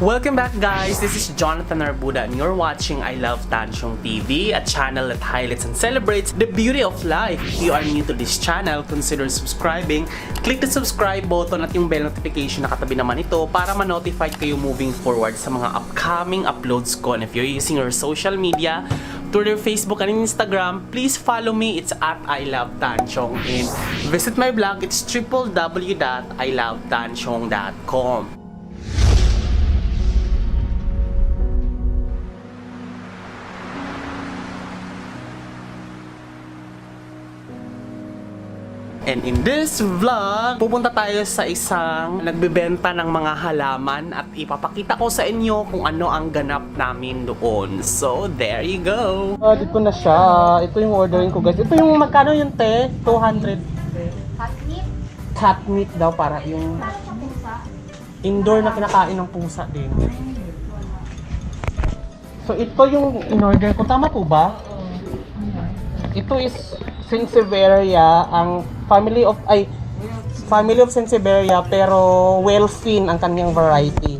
Welcome back guys, this is Jonathan Arbuda and you're watching I Love Tansyong TV, a channel that highlights and celebrates the beauty of life. If you are new to this channel, consider subscribing. Click the subscribe button at yung bell notification na katabi naman ito para ma-notified kayo moving forward sa mga upcoming uploads ko. And if you're using your social media, Twitter, Facebook, and Instagram, please follow me. It's at I Love Tansyong. And visit my blog, it's www.ilovetansyong.com. And in this vlog, pupunta tayo sa isang nagbebenta ng mga halaman at ipapakita ko sa inyo kung ano ang ganap namin doon. So, there you go! Dito na siya. Ito yung ordering ko guys. Ito yung magkano yung te? 200. Cat meat? Cat meat daw para yung Para sa pusa? indoor na kinakain ng pusa din. So, ito yung in-order ko. Tama po ba? Ito is Sansevieria, ang family of Sansevieria pero whalefin ang kanyang variety.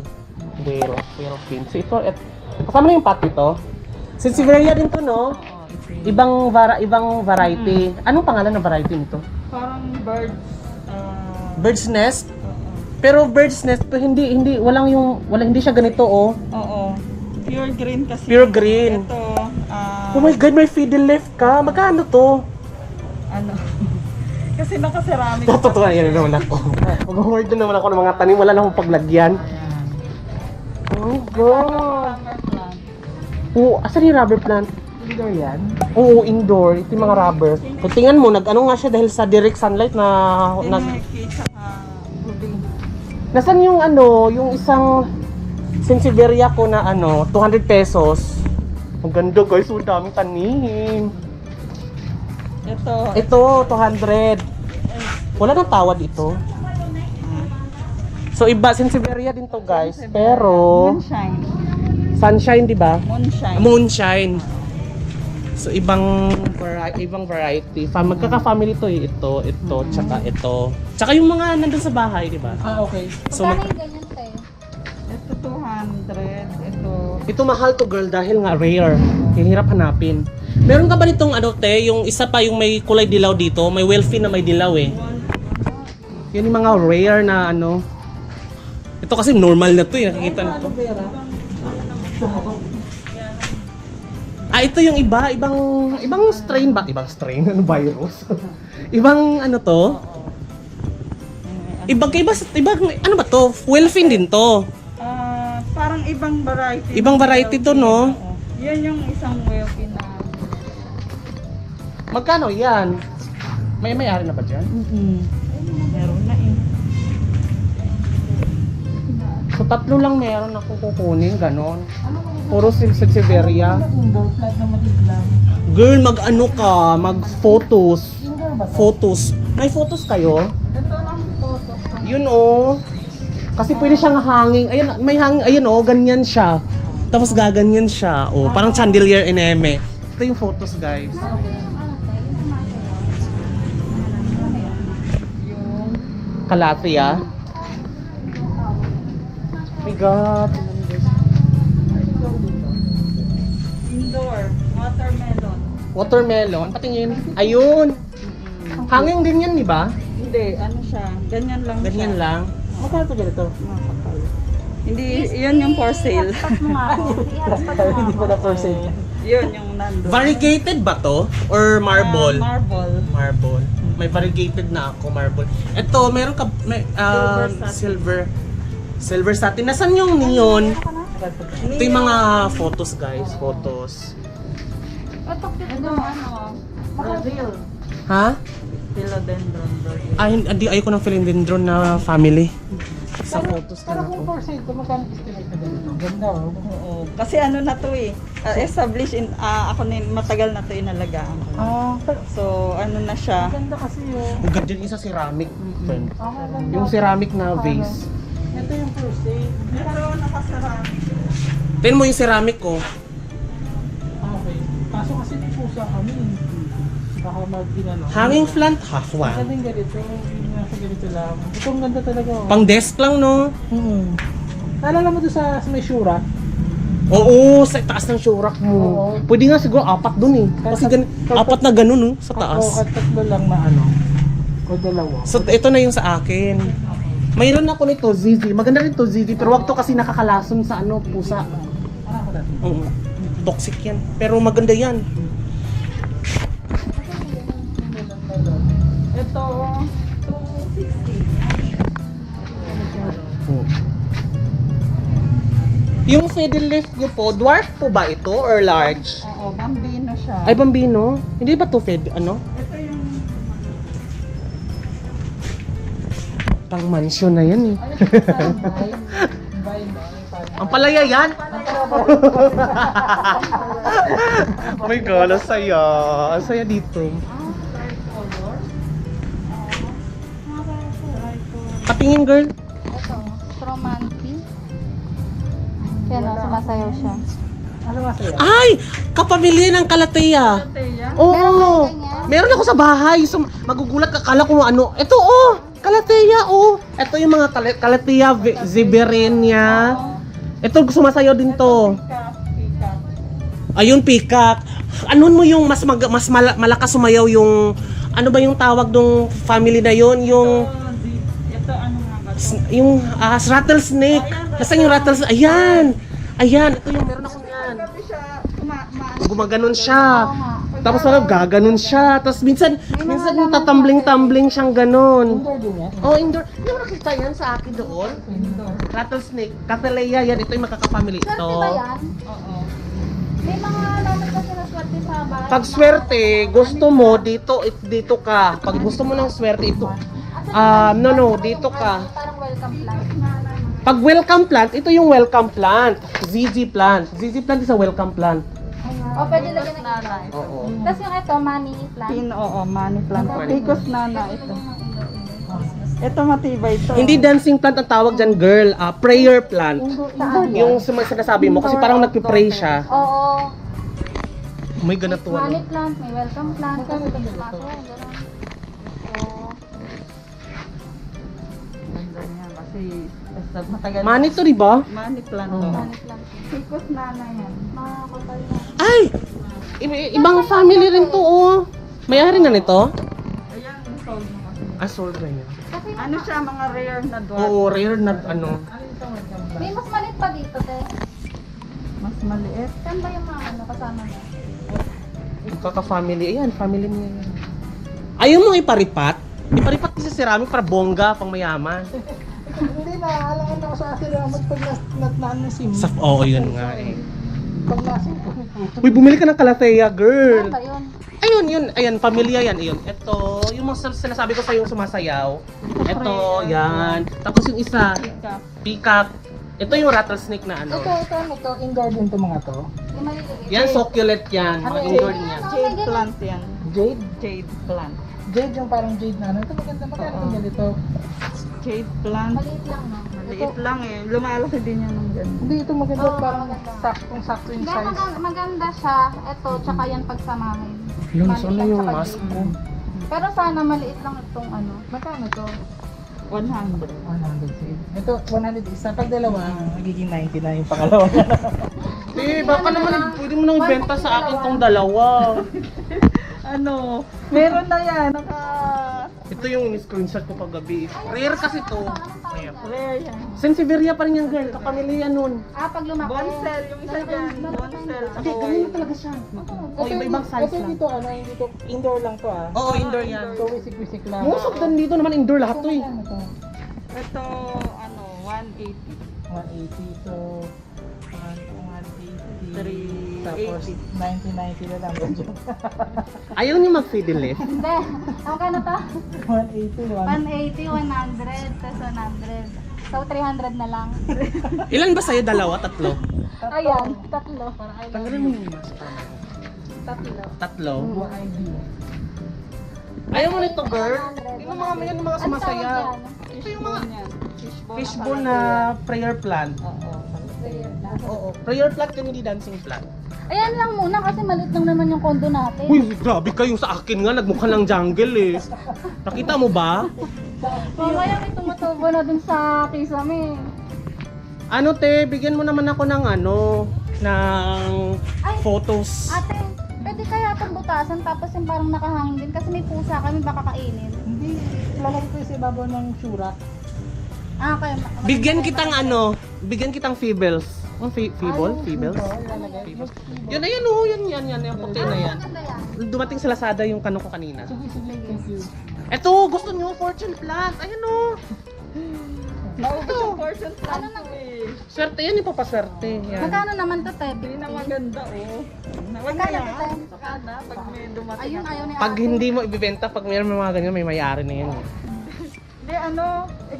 Whalefin. So ito, kasama na yung pat ito. Sansevieria din to, no? Ibang variety. Anong pangalan ng variety nito? Parang birds. Bird's nest. Pero bird's nest to hindi hindi siya ganito, oh. Oo. Pure green kasi. Pure green. Ito, Oh my god, may fiddle left ka. Magkano to? ano. Kasi nakaceramic. Totoo yan naman ako. Mag-hoard na naman ako ng mga tanim. Wala na akong paglagyan. Oh god. Rubber plant. Oo, asan yung rubber plant? Indoor yan. Oo, indoor. Ito yung mga rubber. Kung tingnan mo, nag-ano nga siya dahil sa direct sunlight na... Tinekit sa rubing. Nasaan yung ano, yung isang Sansevieria ko na ano, 200 pesos. Ang ganda guys, ang daming tanim. Ito, 200. Wala nang tawad ito. So iba, Sansevieria din to guys. Pero, Moonshine. sunshine, di ba? Moonshine. Moonshine. So ibang variety. Magkaka-family to eh. Ito, tsaka ito. Tsaka yung mga nandun sa bahay, di ba? Ah, okay. So Magkano yung ganyan, te? Ito 200. ito mahal to girl dahil nga rare. Hirap hanapin. Meron ka ba nitong ano te, yung isa pa yung may kulay dilaw dito, may whalefin na may dilaw eh. Yan yung mga rare na ano. Ito kasi normal na to eh, nakikita na to. Ito yung ibang strain ba? Ibang strain? Ano virus? Ibang ano to? Ibang ano ba to? Whalefin din to. Parang ibang variety. Ibang variety to, no? Oo. Yan yung isang whalefin na. Magkano yan? May-ari na ba dyan? Meron na eh. So tatlo lang meron ako kukunin, ganon. Puro Sansevieria. Indoor plant na matiglang. Girl, mag-ano ka? Mag-photos. Photos. May photos kayo? Ito lang photo. Yun oh. Kasi pwede siyang hanging. Ayun, may hanging. Ayun oh, ganyan siya. Tapos gaganyan siya. Oh, parang chandelier eneme. Ito yung photos, guys. Calathea. Oh my God. Indoor. Watermelon. Watermelon. Patingin. Ayun. Hanging din yan, di ba? Hindi, ano siya. Ganyan lang Ganyan siya. lang. Magkano to ganito? Makakapal. Hindi, yun yung for sale. Hindi ko na for sale. Yun yung nandun. Variegated ba to? Or marble? Marble. Marble. May variegated na ako, marble. Ito, meron ka, silver satin. Nasaan yung neon? Ito yung mga photos, guys. Photos. Ito, ano? Brazil. Ha? Philodendron. Hindi, ayoko ng philodendron na family. Sa photos na ako. for sale, kung magkano estimate na ganito? Ganda oh. Oo. Kasi ano na to eh. Established in, ako matagal na to inalagaan ko. So, ano na siya. Ganda kasi yung... Ang ganda yung isa ceramic. Friend. Ganda. Yung ceramic na vase. Ito yung first day. Pero nakasarami. Tingnan mo yung ceramic ko. Okay. Kaso kasi may pusa kami. Baka mag-inano. Hanging plant, half one. Ganda yung ganito. Yung nasa ganito lang. Ito ang ganda talaga. Oh. Pang desk lang, no? Naalala mo doon sa may Shura? Oo, sa taas ng shurak mo. Oo. Pwede nga siguro 4 dun eh. Kasi apat na ganun no, sa taas. At tatlo lang na ano. O dalawa. So ito na yung sa akin. Mayroon ako nito, Zizi. Maganda rin to, Zizi. Pero wag to kasi nakakalason sa ano, pusa. Ano ko natin? Oo. Toxic yan. Pero maganda yan. Ito, 260. Yung fiddle leaf nyo po, dwarf po ba ito or large? Oo, bambino siya. Ay, bambino? Hindi ba to ano? Ito yung... Pang mansion na yan eh. Bye. Ang palaya yan? Oh my God, ang saya. Ang saya dito. Kapingin girl. Ito, Stromanti. Kaya no, sumasayaw siya. Ano masaya? Ay! Kapamilya ng Kalatea. Teya. Oo! Meron ba ganyan? Meron ako sa bahay. So, magugulat ka, kala ko ano. Ito oh! Kalatea oh! Ito yung mga Kalatea Ziberinia. Ito sumasayaw din to. Ayun, peacock. Anon mo yung mas malakas sumayaw yung ano ba yung tawag ng family na yon yung Ito ano nga ba? yung rattlesnake. Nasaan yung rattlesnake? Ayan. Ayan, ito yung meron ako niyan. Kasi siya, Gumaganon siya. Oo nga. Tapos gaganon siya. Tapos minsan tatambling-tambling siyang ganon. Indoor din yan. Oh, indoor. Hindi mo nakita yan sa akin doon? Rattlesnake. Cattleya yan. Ito yung makakapamily. Swerte Ito. ba yan? Oo. May mga naman kasi na swerte sa bahay. Pag swerte, gusto mo, dito ka. Pag gusto mo ng swerte, ito. No, dito ka. Parang welcome plant. Pag welcome plant, ito yung welcome plant. ZZ plant. ZZ plant is a welcome plant. O, pwede lagyan ng nanay. Oo. Tapos yung ito, money plant. Oo, money plant. Ticos nana ito. Ito matibay ito. Hindi dancing plant ang tawag dyan, girl. Prayer plant. Saan? Yung sinasabi mo, kasi parang nagpipray siya. Oo. May ganito Money ano. plant, may welcome plant. Kasi gano'n. Oo. Ganda niya kasi basta matagal. Money to, di ba? Money plant to. Money plant. Ticos nana yan. Makakapal na. Ay! Ibang family rin to, oh. May-ari na nito? Ayan, sold mo kasi. Sold na yan. Kasi Ano siya, mga rare na dwarf. Oo, rare na ano. may mas maliit pa dito, te. Mas maliit. Saan ba yung mga ano kasama mo? Kaka-family. Ayan, family niya yan. Ayaw mo iparipat? Iparipat kasi si Rami para bongga, pang mayaman. Hindi na, alam ko na ako sa akin naman pag natnaan ng sim. Oo, yun nga eh. Pag nasim ko. Uy, bumili ka ng Kalatea, girl. Saan ba yun? Ayun, yun. Ayan, pamilya yan. Ayun. Ito, yung mga sinasabi ko sa yung sumasayaw. Ito, yan. Tapos yung isa, peacock. Ito yung rattlesnake na ano. Ito, indoor din to mga to. Yung maliliit. Yan, succulent yan. Mga indoor yan. Jade plant yan. Jade? Jade plant. Jade yung parang jade na ano. Ito maganda, magkano din ganito. Jade plant. Maliit lang, no? Maliit lang eh. Lumalaki din yan ng ganun. Hindi, ito maganda, Oo, parang maganda. saktong-sakto yung Hindi, size. maganda siya. Ito, tsaka yan pagsamahin. Yun, Maliit so ano lang, yung tsaka mask jade. ko? Pero sana maliit lang itong ano. Magkano to? 100. 100 save. Ito, 100 isa. Pag dalawa, magiging 90 na yung pangalawa. Eh, baka naman pwede mo nang ibenta sa akin tong dalawa. Ano? Meron na yan. Ito yung screenshot ko paggabi. Rare kasi to. Ayan. Rare yan. Sansevieria pa rin yan, girl. Kapamilya nun. Pag lumaki. Bonsel. Yung isa dyan. Bonsel. Hindi, ganun na talaga siya. O, iba-ibang size Ito lang. dito, ano, hindi to, indoor lang to ah. Oo, indoor yan. So, wisik-wisik lang. Most of them dito naman indoor lahat to eh. Ano to? Ito, ano, 180. 180, so, 180. 380. Tapos, 90 na lang. Ayaw niyo mag-fiddle lift. Hindi. Magkano to? 180, 180, 100, tapos 100. So, 300 na lang. Ilan ba sa'yo? Dalawa? Tatlo? Ayan, tatlo. Tanggalin mo yung mask. Tatlo. Tatlo? 1ID. Ayaw mo nito, girl? Yung mga yan, yung mga Ano tawag sumasaya. yan? Ito yung mga Yan. fishbowl na prayer plant. Oo, prayer plant yung hindi dancing plant. Ayan lang muna kasi maliit lang naman yung kondo natin. Uy, grabe kayo sa akin nga. Nagmukha ng jungle eh. Nakita mo ba? Mamaya may tumutubo na dun sa kisame. Ano te, bigyan mo naman ako ng ng Ay. photos. Ate, pwede kaya itong butasan tapos yung parang nakahangin din kasi may pusa kami baka kainin. Hindi, lalagay ko yung sa ibabaw ng syura. Ah, kaya Bigyan kitang feebles. Feeble? Feebles? Feebles. Yun na yan oh, yan, yung puti na yan. Maganda yan. Dumating sa Lazada yung ko kanina. Sige, thank you. Eto, gusto nyo, fortune plant. Ayan oh. Naubos yung portion plan Ano na? ko eh. Swerte yan, ipapaswerte. Yan. Magkano naman to, te? Hindi na maganda oh. Wag Magkano na to, te? yan. Saka na, pag may dumating. Ayun, ayaw ni Pag ate. hindi mo ibibenta, pag mayroon mga ganyan, may mayari na yan. Hindi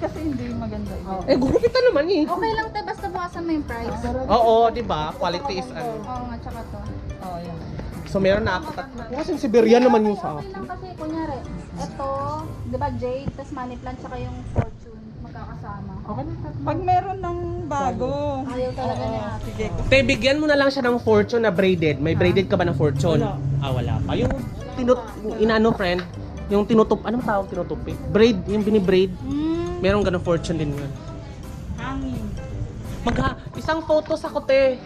kasi hindi maganda eh. Eh, gugupitan naman eh. Okay lang, te. Basta bukasan mo yung price. Oo, di ba? Quality is Oo nga, tsaka to. Oh, yan. So, meron na ako tatlo. Kasi Siberian naman yung sa Okay akin. lang kasi, kunyari, ito, di ba, jade, tas money plant, tsaka yung fortune, magkakasama. Okay na, Pag meron ng bago. Ayaw talaga ni ate. Sige. Te, bigyan mo na lang siya ng fortune na braided. May braided ka ba ng fortune? Wala. Wala pa. Yung friend, yung tinutup, anong tawag tinutup eh? Braid, yung binibraid. Meron ganong fortune din yun. Hangin. Isang photos ako, te.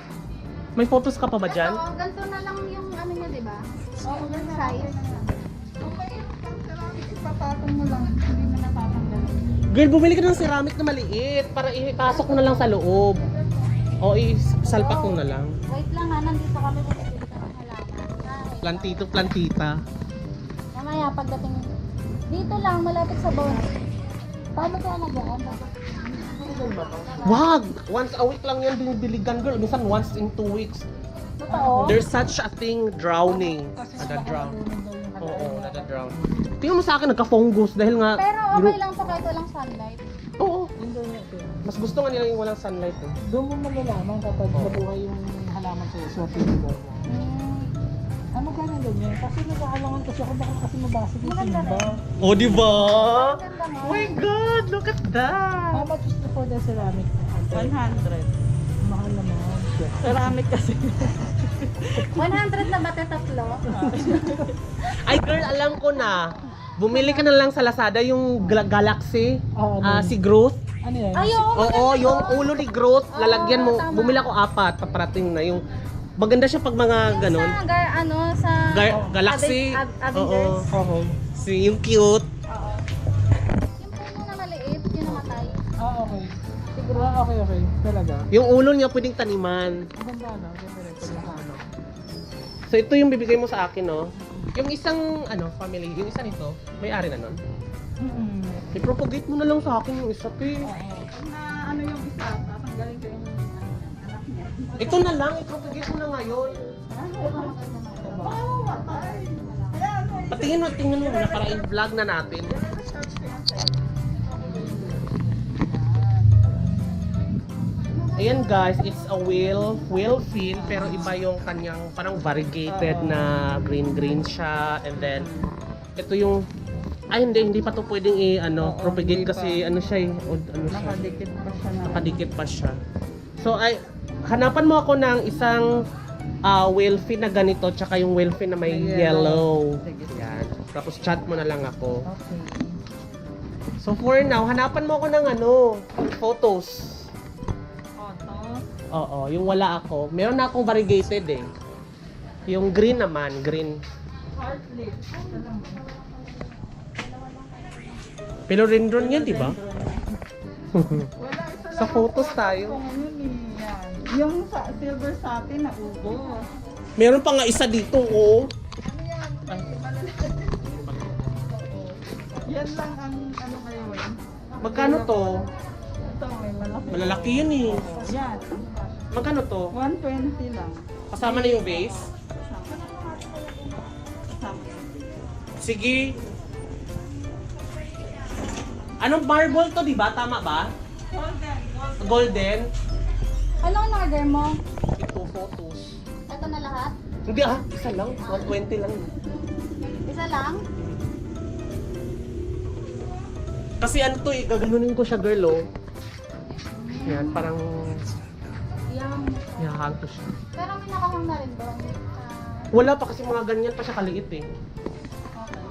May photos ka pa ba dyan? Ito, ganito na lang yung ano niya, di ba? Oo, size. Ipapatong mo lang. Hindi mo natatanggal. Girl, bumili ka ng ceramic na maliit para ipasok mo na lang sa loob. O, isalpak mo na lang. Wait lang ha, nandito kami bumibili ka ng halaman. Plantito, plantita. Mamaya, pagdating dito lang, malapit sa bone. Paano kaya nag-aan? Wag! Once a week lang yan binibiligan, girl. Minsan once in 2 weeks. Totoo? There's such a thing, drowning. Nada-drown. Oo, nada-drown. Tingnan mo sa akin, nagka-fungus dahil nga... Pero okay lang to kahit walang sunlight. Oo. Hindi na ito. Mas gusto nga nila yung walang sunlight eh. Doon mo malalaman kapag nabuhay yung halaman sa'yo. Swerte yung mo. Ano ka na ganyan? Kasi nag-aalangan kasi ako baka kasi mabasag yung Maganda simba. rin. Oh, di ba? Maganda nga. Oh my God, look at How that! much is the for the ceramic? 100. Mahal naman. Ceramic kasi. 100 na ba te tatlo? Ay girl, alam ko na. Bumili ka na lang sa Lazada yung Galaxy, Oo, ano? si Growth. Ano yan? Ay, oo, Oo, maganda yung to. ulo ni Growth, lalagyan mo. tama. Bumili ako 4, paparating na yung maganda siya pag mga ganun. Sa Galaxy. Avengers. Oo. Yung cute. Oo. Yung puno na maliit, yung namatay. Okay. Siguro, okay. Talaga. Yung ulo niya pwedeng taniman. Ang ganda, no? Ganda rin. Pwede sa ano. So ito yung bibigay mo sa akin, no? Yung isang family, yung isa nito, may-ari na nun. I-propagate mo na lang sa akin yung isa, pe. Na ano yung isa, tatanggalin ko yung anak niya. Ito na lang, i-propagate mo na ngayon. Patingin mo, tingnan mo na para i-vlog na natin. Ayan guys, it's a wheel fin, pero iba yung kanyang parang variegated na green siya, and then ito yung hindi pa to pwedeng propagate kasi siya siya. Nakadikit pa siya na. Nakadikit pa siya. So hanapan mo ako ng isang whale fin na ganito tsaka yung whale fin na may yellow. Yan. Tapos chat mo na lang ako. Okay. So for now, hanapan mo ako ng photos. Oo, yung wala ako. Meron na akong variegated eh. Yung green naman, green. Heartless. Philodendron yan, di ba? Wala, isa Sa photos tayo. Yan. Yung silver satin na ubo. Meron pa nga isa dito, oh. Yan lang ang ano ngayon. Magkano to? Ito, may malaki. Malalaki yun eh. Yan. Magkano to? 120 lang. Kasama na yung base? Kasama. Sige. Anong marble to, di ba? Tama ba? Golden. Ano ang order mo? Ito, photos. Ito na lahat? Hindi isa lang. 120 lang. Isa lang? Kasi to gaganunin ko siya, girl, oh. Yan, parang Yung... ihahang ko siya. Pero may nakahang na rin doon. Wala pa kasi mga ganyan pa siya kaliit eh. Okay.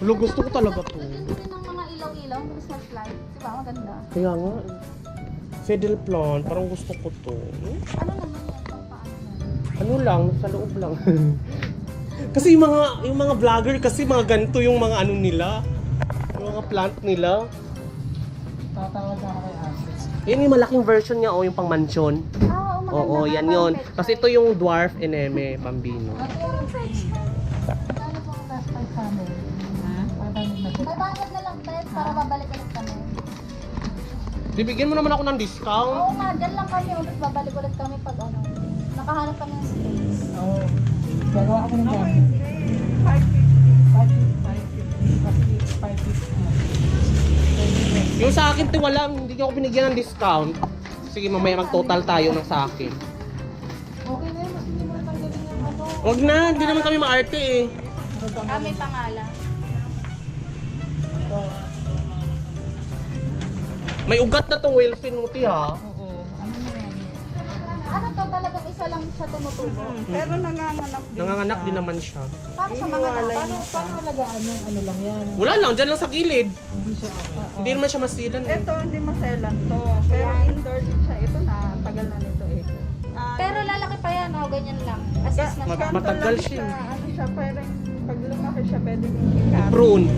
Wala, gusto ko talaga to. Lagyan din ng mga ilaw-ilaw. ilong, Christmas light. Diba, maganda. Kaya nga. Fiddle plant, parang gusto ko to. Ano naman yan? Paano yan? Ano lang, sa loob lang. Kasi yung mga vlogger kasi mga ganito yung mga ano nila. Yung mga plant nila. Tatawag ako kay Ate. Yan yung malaking version niya o yung pang mansion. Ah, maganda. Oo, yan yun. Kasi ito yung dwarf eneme, pambino. Ate, yung size niya. Magkano po ang last price sa amin? Pagdating na May bayad na lang, Ted, para babalik ulit kami. Bibigyan mo naman ako ng discount. Oo nga, dyan lang kami ulit. Babalik ulit kami pag ano. Nakahanap kami ng space. Oo. Gagawa ako ng Okay, gamit. 550. Kasi 550. Yung sa akin, tiwala, hindi niyo ako binigyan ng discount. Sige, mamaya mag-total tayo ng sa akin. Okay na yun, mas hindi mo natanggalin yung ano. Wag na, hindi naman kami maarte eh. Kami pangalan. May ugat na tong whale fin mo, ti ha. Oo. Ano na yan? Ano to, talagang isa lang siya tumutubo. Pero nanganganak din. Nanganganak din naman siya. Paano sa mga Iniwalay paano? mo. Paano alagaan yung ano lang yan? Wala lang, dyan lang sa gilid. Hindi siya Hindi naman siya masilan eh. Ito, hindi maselan to. Pero indoor din siya. Ito na, tagal na nito eh. Pero lalaki pa yan, oh, ganyan lang. Assist na siya. Matagal siya. Ano siya, parang pag lumaki siya, pwede mong ikat. Prune.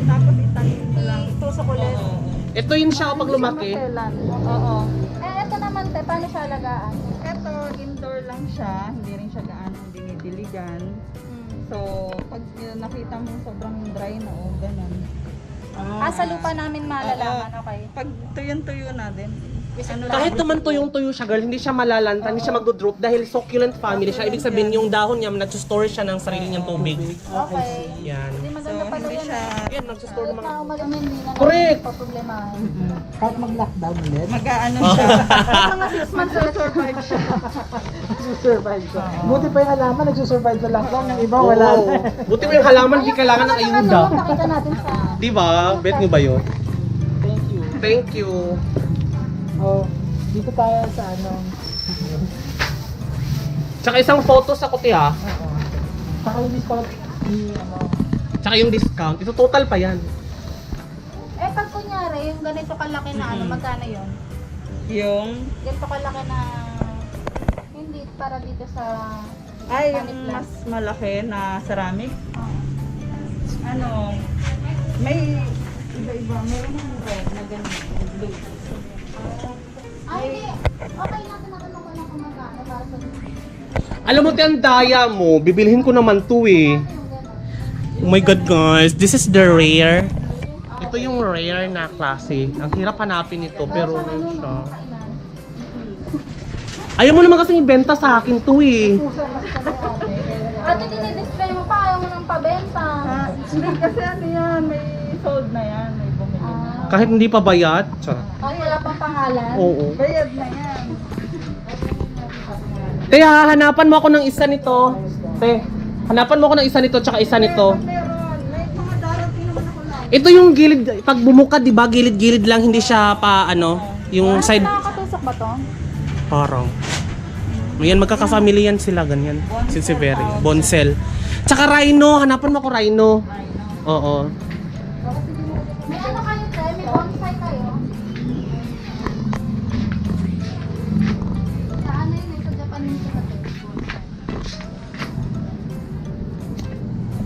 Tapos itanim mo lang. Itusok ulit. Oo. Ito yun siya pag lumaki. Maselan. Oo. Ito naman, te, paano siya alagaan? Ito, indoor lang siya. Hindi rin siya gaanong dinidiligan. So, pag nakita mo sobrang dry na o ganun. Sa lupa namin malalaman, okay. Pag tuyo-tuyo na din. Ano Kahit naman tuyong-tuyo siya, girl, hindi siya malalanta, hindi siya magdo-drop dahil succulent family siya. Ibig sabihin yung dahon niya, nag-store siya ng sarili niyang tubig. Okay. Yan. Hindi So, maganda pala hindi yan. siya Yan, nag-store ng mga... Na umalim hindi na Correct. problemahin. Kahit mag-lockdown ulit, mag-aano siya. Mga 6 months ulit. Survive siya. nagsusurvive siya. Buti pa yung halaman, nagsusurvive sa lockdown. Yung iba, Oo. wala. Buti mo yung halaman, di kailangan ng ayuda. Pakita natin sa... Di ba? Bet niyo ba yun? Thank you. Thank you. Oh, dito tayo sa ano. Tsaka isang photo sa kuti ha. Oo. Saka yung discount ni ano. Tsaka yung discount. Ito total pa yan. Pag kunyari, yung ganito kalaki na ano, magkano yun? Yung, Ganito kalaki na... Hindi, para dito sa... ay, yung mas malaki na ceramic. Oh. Ano, may iba-iba. Meron ng red na ganito. Blue. Ay, hindi. Okay lang, tinatanong ko lang kung magkano para sa... Alam mo, ang daya mo, bibilhin ko naman to eh. Yung gano'n. Oh my god guys, this is the rare. Ito yung rare na klase. Ang hirap hanapin ito, pero ano siya. Ayaw mo naman kasi ibenta sa akin to eh. Ate, dinidisplay mo pa, ayaw mo nang pabenta. Hindi kasi ano yan, may sold na yan. May bumili na. Kahit hindi pa bayad. Charot. Ay, wala pang pangalan. Oo. Bayad na yan. Kaya hanapan mo ako ng isa nito. Te, hanapan mo ako ng isa nito tsaka isa nito. Meron. May mga darating naman ako lang. Ito yung gilid, pag bumukad, di ba? Gilid-gilid lang, hindi siya pa ano, yung side. Nakakatusok ba to? Parang. Yan, magkaka-family yan sila, ganyan. Sinseveri. Bonsel. Tsaka rhino, hanapan mo ako rhino. Oo. May ano kayo, te? May bonsai kayo? Sa ano yun, sa Japan yun siya te?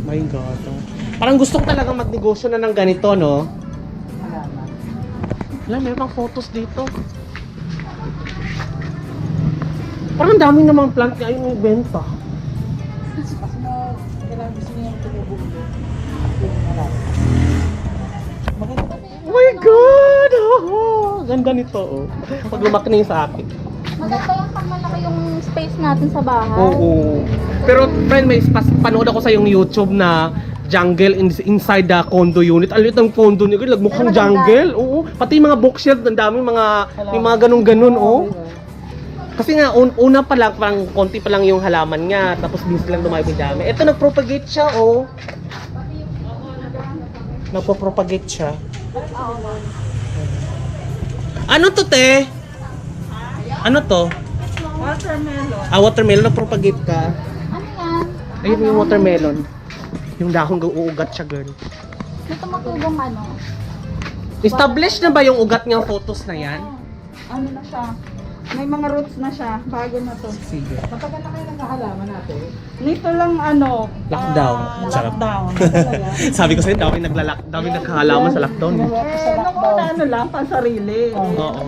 My God. Parang gusto ko talaga magnegosyo na ng ganito, no? Wala, may pang photos dito. Parang ang dami namang plant niya yung ibenta. Kasi na, kailangan gusto niya yung tumubo ulit. Yung harap. Maganda. Oh my God! Oh, ganda nito, oh. Pag lumaki na yung sa akin. Maganda yung pag malaki yung space natin sa bahay. Oo. Pero friend, may panood ako sa yung YouTube na jungle inside the condo unit. Ang liit ng condo niya, mukhang Pero maganda. jungle. Oo. Pati yung mga bookshelf, ang dami yung mga ganun-ganun, oh. Kasi nga, una pa lang, parang konti pa lang yung halaman niya, tapos bis lang dumami yung dami. Ito, nagpropagate siya, oh. Nagpo-propagate siya. Ano to, te? Ano to? Watermelon. Watermelon, nagpropagate ka. Ano yan? Ayun yung watermelon. Yung dahon, uugat siya, girl. May tumutubong ano? Established na ba yung ugat niyang photos na yan? Ano na siya? May mga roots na siya. Bago na to. Sige. Matagal na kayo naghahalaman natin. Nito lang ano. Lockdown. Charot. Lockdown. Sabi ko sa'yo, dami naghahalaman sa lockdown. Eh, nung una ano lang, pansarili. Oo.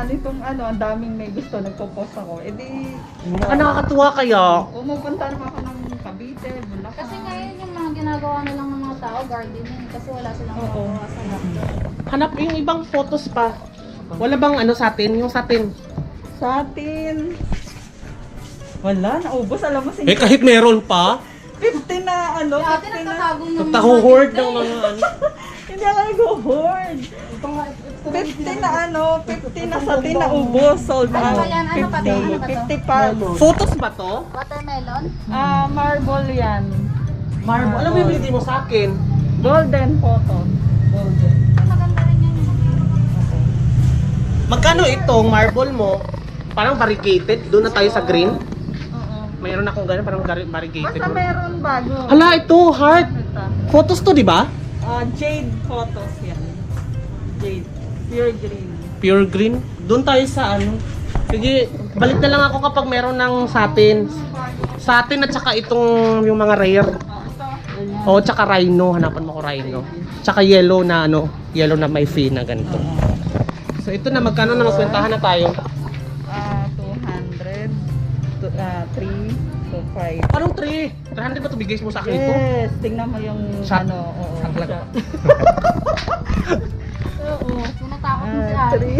Nitong ano, ang daming may gusto, nagpo-post ako. Eh di, Nakakatuwa kaya. umupunta naman ako ng Cavite, Bulacan. Kasi ngayon yung mga ginagawa na lang ng mga tao, gardening. Kasi wala silang Oo. magawa sa lockdown. Hanap yung ibang photos pa. Wala bang ano sa atin? Yung sa atin. Sa atin, wala, naubos. Alam mo, Eh kahit meron pa. 50 na ano, Si ate 50 na. nagtatagong ng Nagtahuhord ng mga ano. Hindi ako nag-hoard. 50 na ano, 50 na sa atin naubos. Sold Ano out. ba yan? Ano ba to? Ano ba to? 50 pa. Photos ba to? Watermelon? Marble yan. Marble. Alam mo yung binigay mo sa akin? Golden photo. Golden. Maganda rin yan. Magkano itong marble mo? Parang variegated. Doon na tayo sa green. Oo. Mayroon akong ganyan, parang variegated. Basta meron bago. Hala, ito, heart. Ito. Photos to, di ba? Jade photos yan. Jade. Pure green. Pure green. Doon tayo sa ano. Sige, balik na lang ako kapag meron ng satin. Satin at saka itong yung mga rare. Ito. O, tsaka rhino. Hanapan mo ko rhino. Tsaka yellow na ano. Yellow na may fin na ganito. So ito na, magkano na magkwentahan na tayo? 200. 3 to 5. Anong 3? 300 ba ito bigay mo sa akin ito? Yes, tingnan mo yung Shot. ano, oo. Saklag. shot. Oo. Tinatakot mo si ate.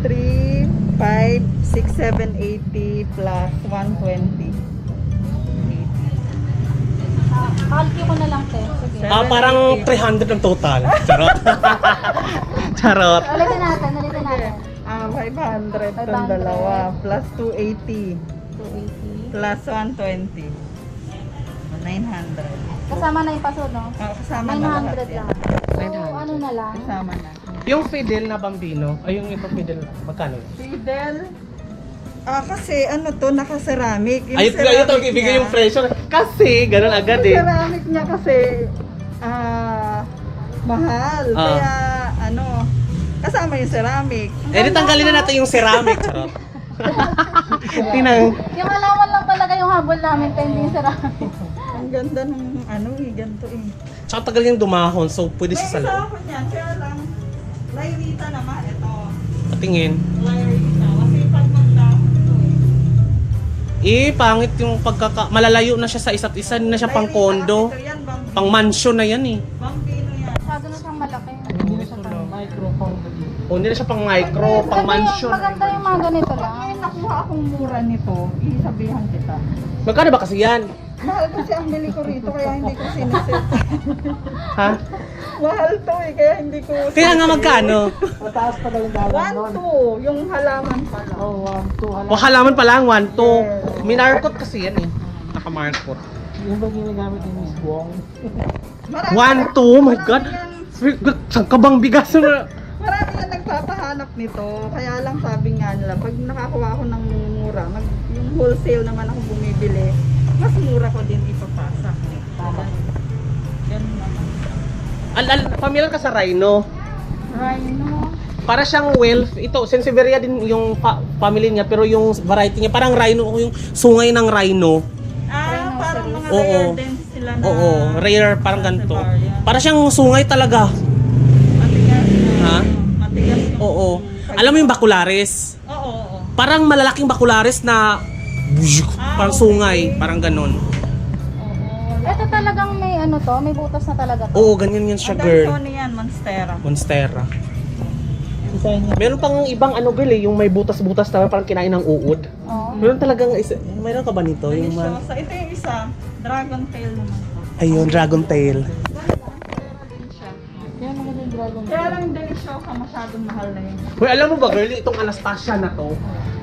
3, 5, 6, 7, 80 plus 120. Kalki ko na lang, te. Sige. Parang 300 ang total. Charot. Charot. Ulitin natin, ulitin natin. 500 tong 500. dalawa plus 280 280. plus 120. 900. Kasama na yung paso, no? Kasama na lahat 900 yan. lang. So, 900. ano na lang? Kasama na. Yung Fidel na Bambino, ay yung ito Fidel, magkano? Fidel. Kasi ano to, naka-ceramic. Yung Ayun, ceramic ito, ibigay niya- yung pressure. Kasi, ganun agad eh. Yung ceramic niya kasi, mahal. Ah. Kaya, ano, kasama yung ceramic. Eh, di tanggalin na natin yung ceramic. Charot. Tinang. Yung alaman lang talaga yung habol namin, te, hindi yung sarap. Ang ganda ng, ano ganito eh. Tsaka tagal yung dumahon, so pwede May siya sa isa loob. ako niyan, kaya lang, Layrita naman, ito. Patingin. Layrita, kasi pag magdahon to Pangit yung malalayo na siya sa isa't isa, hindi na siya pang kondo. Ito yan, Bambino. Pang mansion na yan eh. Bambino yan. Masyado na siyang malaki. Hindi na siya microphone na dito. O, hindi na siya pang micro, pang mansion. Maganda yung mga ganito lang. Pag may nakuha akong mura nito, isabihan kita. Magkano ba kasi yan? Mahal kasi ang bili ko rito, kaya hindi ko sinisit. Ha? Mahal to eh, kaya hindi ko Kaya nga magkano? Mataas pa daw yung dalang nun. 1-2, yung halaman pala. Oh, 1, 2, O halaman pa lang, 1, 2. Minarkot kasi yan eh. Nakamarkot. Yung ba ginagamit ni Miss Wong? 1, 2, my God. Saan ka bang bigas na? Marami na nagpapahanap nito, kaya lang sabi nga nila, pag nakakuha ako ng mura, yung wholesale naman ako bumibili, mas mura ko din ipapasa. Tama. Ganun naman. Familiar ka sa rhino? Rhino. Para siyang wealth. Ito, Sansevieria din yung family niya, pero yung variety niya, parang rhino, yung sungay ng rhino. Parang mga Oo. rare din sila na. Oo, rare, parang ganito. Sansevieria. Para siyang sungay talaga. Matigas na. Ha? Matigas yung... Oo. Alam mo yung bakulares? Oo. Parang malalaking bakulares na parang sungay, parang ganon. Ito talagang may ano to, may butas na talaga to. Oo, ganyan yan siya, girl. Sony yan, Monstera. Monstera. Design niya. Meron pang ibang ano, girl eh, yung may butas-butas na parang kinain ng uod. Oo. Meron talagang isa. Meron ka ba nito? Yung Deliciosa. Ito yung isa, Dragon Tail naman to. ayun, dragon tail. Din siya. Kaya maganda yung dragon. Kaya lang deliciosa, masyadong mahal na yun. Hoy, alam mo ba, girl, itong Anastasia na to,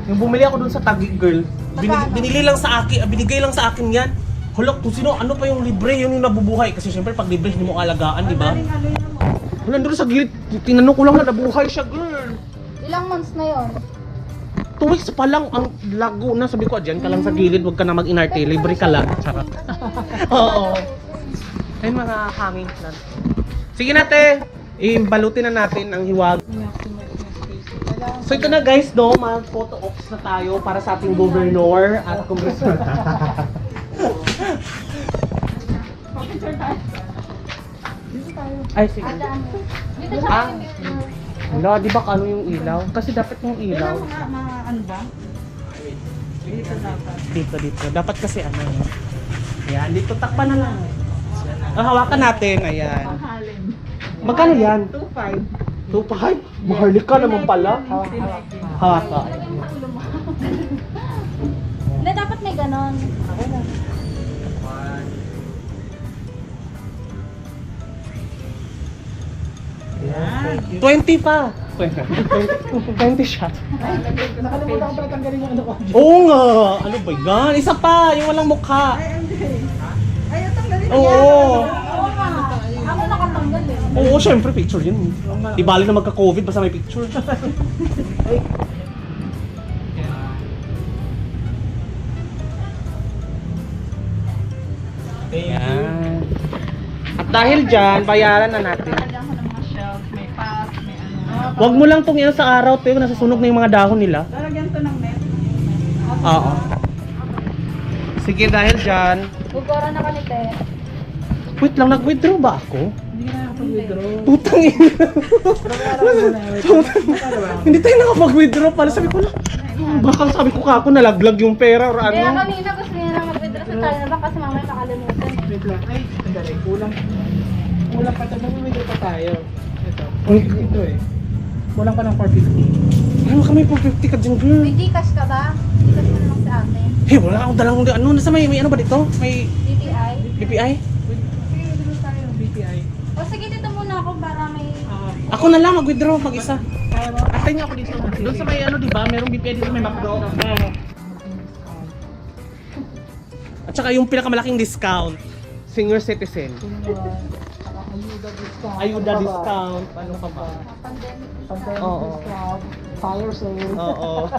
yung bumili ako dun sa Taguig, girl, Magkano? binili lang sa akin, binigay lang sa akin yan. Hulak, kung sino, ano pa yung libre, yun yung nabubuhay. Kasi syempre, pag libre, hindi mo alagaan, di ba? Ano yan mo? Nandun sa gilid, tinanong ko lang na nabuhay siya, girl. Ilang months na yon? 2 weeks pa lang ang lago na. Sabi ko, dyan ka lang sa gilid, huwag ka na mag-inarte, libre ka lang. Charot. Oo. Ay, mga hanging plant. Sige natin, ibalutin na natin ang hiwag. So ito na guys, no, mag-photo ops na tayo para sa ating governor at congressman. Ay, sige. Dito siya. Ah, wala, di ba ano yung ilaw? Kasi dapat yung ilaw. Mga ano ba? Dito dapat. Dito. Dapat kasi ano. Ayan, dito takpan na lang. Hawakan natin, ayan. Halin. Magkano yan? 2.5. 2.5? Maharlika naman pala. Hawaka. Hindi, dapat may ganon. Yan. 20 pa. 20 shot. Nakalimutan ko pala tanggalin yung ano ko. Oo nga. Ano ba yan? Isa pa, yung walang mukha. Ay, hindi. Ay, ito na rin. Oo. Oo nga. Ako nakatanggal eh. Oo, syempre picture yun. Di bali na magka-COVID basta may picture. Ayan. At dahil dyan, bayaran na natin. Lagyan ko ng mga shelf, may pass, may ano. Huwag mo lang itong ino sa araw, Teo, nasusunog na yung mga dahon nila. Lalagyan to ng net. Oo. Sige, dahil dyan. Gugora na kanite. Wait lang, nag-withdraw ba ako? Hindi ka nakakapag-withdraw. Putang ina. Hindi tayo nakapag-withdraw pala. Sabi ko na, baka sabi ko kako nalaglag yung pera or Kaya ano. kanina gusto niya na mag-withdraw sa China Bank kasi mamaya makalimutan. Wait lang. Ay, sandali. Kulang pa tayo. Mamimigay pa tayo. Ito. Uy. Ito eh. Kulang pa ng 450. Ano kami po 50 ka dyan, girl? May Gcash ka ba? Gcash mo naman sa atin. Hey, wala akong dalang ano. Nasa may ano ba dito? May DTI. BPI? Sige, dito tayo ng BPI. O sige, dito muna ako para may... Ako na lang mag-withdraw mag-isa. Kaya mo? Atay niya ako dito. Doon sa may ano, di ba? Merong BPI dito, may McDo. At saka yung pinakamalaking discount, senior citizen. Ayuda discount. Ayuda discount. Ano pa ba? Pandemic. Pandemic Oo. discount. Fire sale. Oo.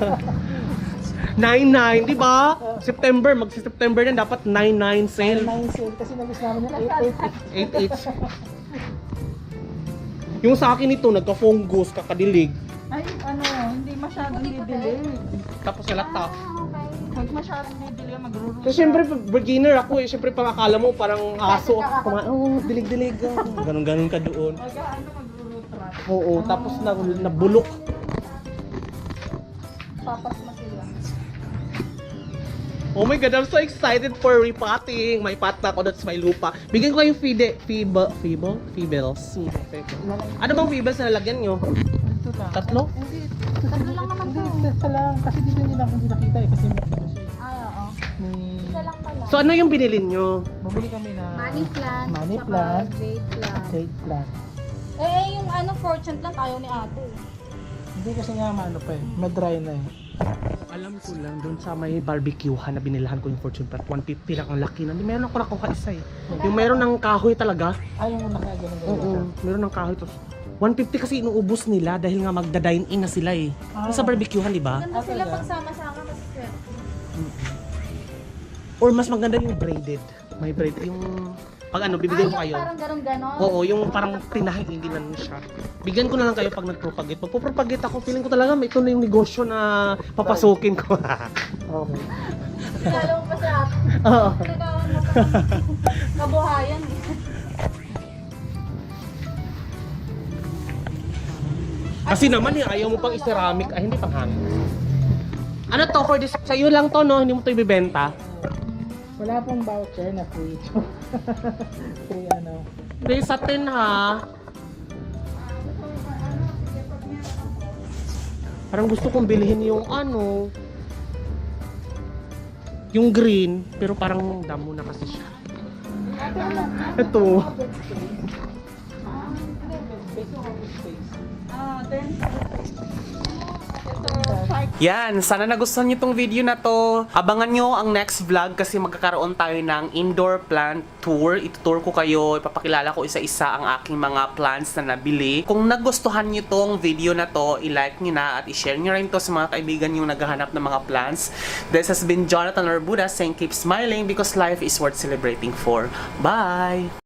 99, di ba? September, magsi-September na dapat 99 sale. 9 sale kasi nabis namin yung 8 8 each. Yung sa akin ito, nagka-fungus, kakadilig. Ay, ano, hindi masyadong didilig. Tapos nalata. Huwag masyadong didilig, magrurusa. Kasi syempre, beginner ako eh. Syempre, pang akala mo parang aso ako. Oh, dilig-dilig. Ganon-ganon ka doon. Huwag ano, magrurutra. Oo, tapos nabulok. Papas mo sila. Oh my God, I'm so excited for repotting. May pot na ako, that's my lupa. Bigyan ko yung feebles. Ano bang feebles na nalagyan nyo? Ito lang. Tatlo? Tatlo lang naman to. Hindi, isa lang. Kasi dito hindi nakita eh. Kasi Ay, oo. may... Isa lang pala. So ano yung binili nyo? Bumili kami na... Money plant. Money saka plant. Jade plant. Jade plant. Yung ano, fortune plant, ayaw ni ate. Hindi kasi nga maano pa eh. Madry na eh. Alam ko lang, doon sa may barbecuehan na binilahan ko yung fortune plant, 150 lang ang laki na. Meron ako nakuha isa eh. Yung meron ng kahoy talaga. Ay, yung nakaganon Oo, meron ng kahoy. Tapos 150 kasi inuubos nila dahil nga magda-dine in na sila eh. Yung sa barbecuehan, di ba? Ganda sila talaga? pagsama-sama kasi swerte. Or mas maganda yung braided. May braided yung pag ano, bibigyan ko kayo. Parang ganon-ganon. Oo, yung parang tinahinginan siya. Bigyan ko na lang kayo pag nag-propagate. Pag propagate ako, feeling ko talaga ito na yung negosyo na papasukin ko. Okay. Lalo mo pa sa ate. Oo. Nagkawan mo pa. Kabuhayan eh. Kasi naman eh, ayaw mo pang ceramic. Ay, hindi pang hangin. Ano to for this? Sa'yo lang to, no? Hindi mo to ibibenta. Wala pong voucher na free. Free ano. Hindi, sa 10 ha. Parang gusto kong bilhin yung ano. Yung green, pero parang damo na kasi siya. Ito. Then, Yan, sana nagustuhan niyo tong video na to. Abangan nyo ang next vlog kasi magkakaroon tayo ng indoor plant tour. Itutour ko kayo, ipapakilala ko isa-isa ang aking mga plants na nabili. Kung nagustuhan niyo tong video na to, i-like niyo na at i-share niyo rin to sa mga kaibigan yung naghahanap ng mga plants. This has been Jonathan Orbuda saying keep smiling because life is worth celebrating for. Bye!